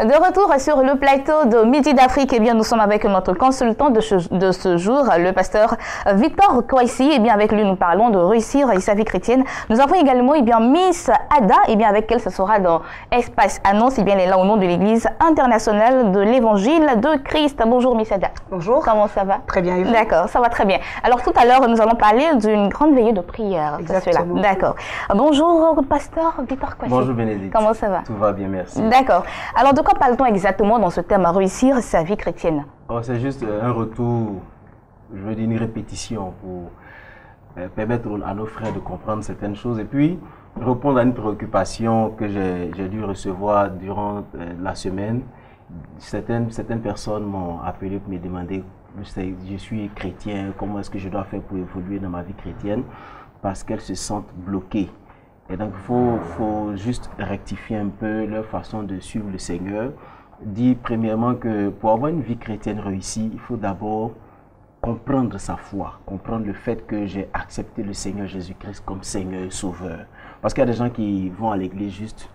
De retour sur le plateau de Midi d'Afrique, eh bien, nous sommes avec notre consultant de ce jour, le pasteur Victor Kouaïssi. Eh bien, avec lui, nous parlons de réussir sa vie chrétienne. Nous avons également eh bien, Miss Ada, eh bien, avec elle, ce sera dans Espace Annonce. Eh bien, elle est là au nom de l'Église internationale de l'Évangile de Christ. Bonjour, Miss Ada. Bonjour. Comment ça va? Très bien. D'accord, ça va très bien. Alors, tout à l'heure, nous allons parler d'une grande veillée de prière. Exactement. D'accord. Bonjour, pasteur Victor Kouaïssi. Bonjour, Bénédicte. Comment ça va? Tout va bien, merci. D'accord. Alors, de quoi parle-t-on exactement dans ce terme, à réussir sa vie chrétienne? C'est juste un retour, je veux dire une répétition pour permettre à nos frères de comprendre certaines choses et puis répondre à une préoccupation que j'ai dû recevoir durant la semaine. Certaines personnes m'ont appelé pour me demander, je suis chrétien, comment est-ce que je dois faire pour évoluer dans ma vie chrétienne, parce qu'elles se sentent bloquées. Et donc, il faut juste rectifier un peu leur façon de suivre le Seigneur. Dit premièrement que pour avoir une vie chrétienne réussie, il faut d'abord comprendre sa foi, comprendre le fait que j'ai accepté le Seigneur Jésus-Christ comme Seigneur et Sauveur. Parce qu'il y a des gens qui vont à l'église juste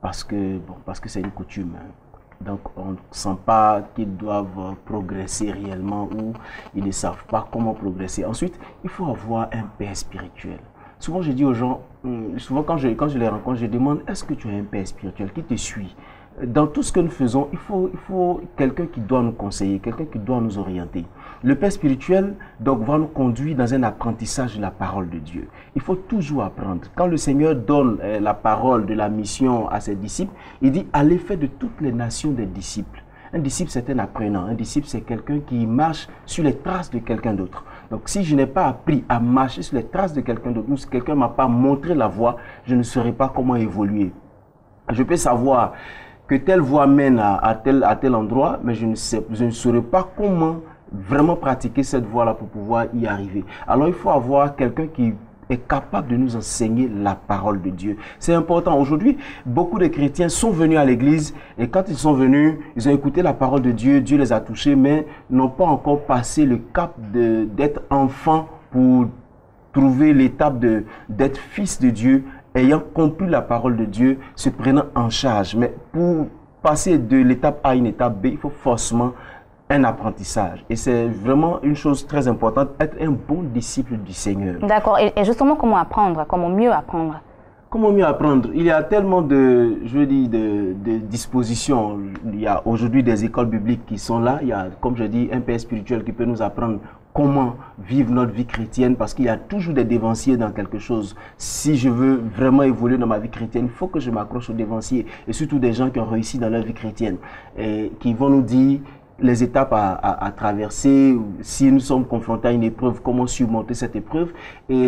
parce que c'est une coutume. Donc, on ne sent pas qu'ils doivent progresser réellement ou ils ne savent pas comment progresser. Ensuite, il faut avoir un père spirituel. Souvent, je dis aux gens, souvent quand je les rencontre, je demande, est-ce que tu as un père spirituel qui te suit? Dans tout ce que nous faisons, il faut quelqu'un qui doit nous conseiller, quelqu'un qui doit nous orienter. Le père spirituel donc, va nous conduire dans un apprentissage de la parole de Dieu. Il faut toujours apprendre. Quand le Seigneur donne la parole de la mission à ses disciples, il dit, allez faire de toutes les nations des disciples. Un disciple, c'est un apprenant. Un disciple, c'est quelqu'un qui marche sur les traces de quelqu'un d'autre. Donc, si je n'ai pas appris à marcher sur les traces de quelqu'un d'autre, ou si quelqu'un ne m'a pas montré la voie, je ne saurais pas comment évoluer. Je peux savoir que telle voie mène à tel endroit, mais je ne saurais pas comment vraiment pratiquer cette voie-là pour pouvoir y arriver. Alors, il faut avoir quelqu'un qui est capable de nous enseigner la parole de Dieu. C'est important. Aujourd'hui, beaucoup de chrétiens sont venus à l'église et quand ils sont venus, ils ont écouté la parole de Dieu, Dieu les a touchés, mais n'ont pas encore passé le cap d'être enfants pour trouver l'étape d'être fils de Dieu, ayant compris la parole de Dieu, se prenant en charge. Mais pour passer de l'étape A à une étape B, il faut forcément un apprentissage. Et c'est vraiment une chose très importante, être un bon disciple du Seigneur. D'accord. Et justement, comment apprendre? Comment mieux apprendre? Comment mieux apprendre? Il y a tellement de dispositions. Il y a aujourd'hui des écoles bibliques qui sont là. Il y a, comme je dis, un père spirituel qui peut nous apprendre comment vivre notre vie chrétienne, parce qu'il y a toujours des dévanciers dans quelque chose. Si je veux vraiment évoluer dans ma vie chrétienne, il faut que je m'accroche aux dévanciers, et surtout des gens qui ont réussi dans leur vie chrétienne, et qui vont nous dire les étapes à traverser, si nous sommes confrontés à une épreuve, comment surmonter cette épreuve. Et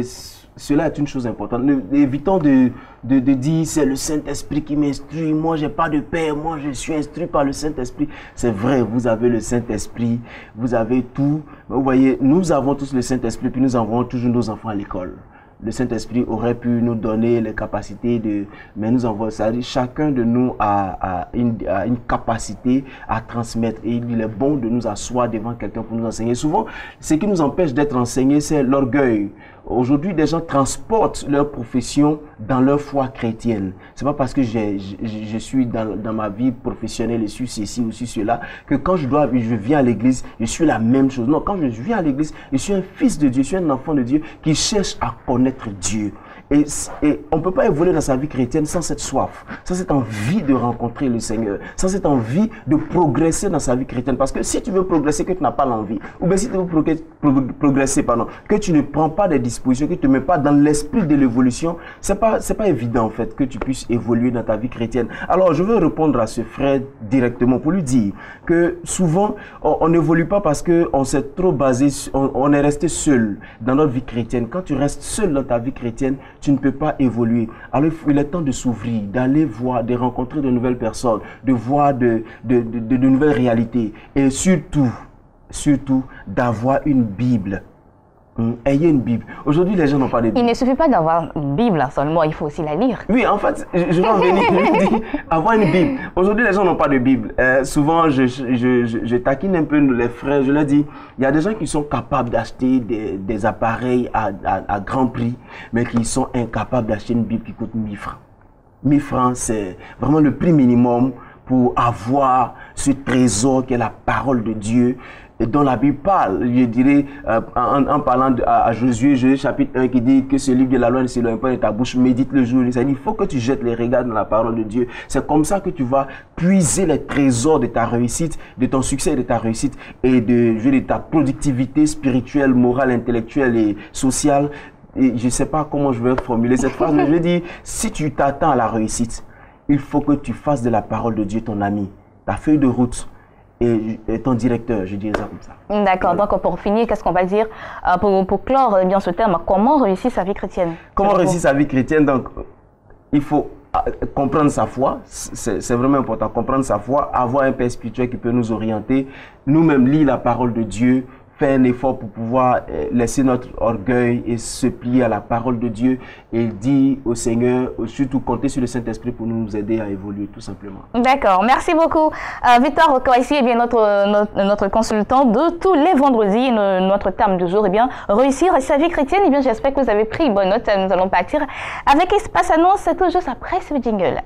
cela est une chose importante. Évitons de dire c'est le Saint-Esprit qui m'instruit, moi j'ai pas de père, moi je suis instruit par le Saint-Esprit. C'est vrai, vous avez le Saint-Esprit, vous avez tout. Vous voyez, nous avons tous le Saint-Esprit, puis nous envoyons toujours nos enfants à l'école. Le Saint-Esprit aurait pu nous donner les capacités mais nous envoie ça. Chacun de nous a une capacité à transmettre. Et il est bon de nous asseoir devant quelqu'un pour nous enseigner. Souvent, ce qui nous empêche d'être enseignés, c'est l'orgueil. Aujourd'hui, des gens transportent leur profession dans leur foi chrétienne. C'est pas parce que je suis dans ma vie professionnelle et suis ceci ou suis cela que quand je viens à l'église, je suis la même chose. Non, quand je viens à l'église, je suis un fils de Dieu, je suis un enfant de Dieu qui cherche à connaître Dieu. Et on ne peut pas évoluer dans sa vie chrétienne sans cette soif, sans cette envie de rencontrer le Seigneur, sans cette envie de progresser dans sa vie chrétienne. Parce que si tu veux progresser, que tu n'as pas l'envie, ou bien si tu veux progresser, que tu ne prends pas des dispositions, que tu ne mets pas dans l'esprit de l'évolution, c'est pas évident en fait que tu puisses évoluer dans ta vie chrétienne. Alors je veux répondre à ce frère directement pour lui dire que souvent on n'évolue pas parce qu'on s'est trop basé, on est resté seul dans notre vie chrétienne. Quand tu restes seul dans ta vie chrétienne, tu ne peux pas évoluer. Alors il est temps de s'ouvrir, d'aller voir, de rencontrer de nouvelles personnes, de voir de nouvelles réalités et surtout d'avoir une Bible Ayez une Bible. Aujourd'hui, les gens n'ont pas de Bible. Il ne suffit pas d'avoir une Bible seulement, il faut aussi la lire. Oui, en fait, je vais en venir. Je dis, avoir une Bible. Aujourd'hui, les gens n'ont pas de Bible. Souvent, je taquine un peu les frères. Je leur dis, il y a des gens qui sont capables d'acheter des appareils à grand prix, mais qui sont incapables d'acheter une Bible qui coûte 1000 francs. 1000 francs, c'est vraiment le prix minimum pour avoir ce trésor qui est la parole de Dieu, et dont la Bible parle. Je dirais, en parlant à Josué chapitre 1, qui dit que ce livre de la loi ne s'éloigne pas de ta bouche, médite le jour et la nuit. Il faut que tu jettes les regards dans la parole de Dieu. C'est comme ça que tu vas puiser les trésors de ta réussite, de ton succès et de ta réussite, et de ta productivité spirituelle, morale, intellectuelle et sociale. Et je ne sais pas comment je vais formuler cette phrase, mais je vais dire, si tu t'attends à la réussite, il faut que tu fasses de la parole de Dieu ton ami, ta feuille de route et ton directeur, je dirais ça comme ça. D'accord, donc pour finir, qu'est-ce qu'on va dire pour clore bien ce terme, comment réussir sa vie chrétienne? Comment réussir sa vie chrétienne? Donc, il faut comprendre sa foi, c'est vraiment important, comprendre sa foi, avoir un père spirituel qui peut nous orienter, nous-mêmes lire la parole de Dieu, faire un effort pour pouvoir laisser notre orgueil et se plier à la parole de Dieu et dire au Seigneur, surtout compter sur le Saint-Esprit pour nous aider à évoluer tout simplement. D'accord, merci beaucoup. Victor Kouaïssi est bien notre consultant de tous les vendredis. Notre thème du jour est bien réussir sa vie chrétienne. Et bien j'espère que vous avez pris bonne note. Nous allons partir avec Espace Annonce tout juste après ce jingle.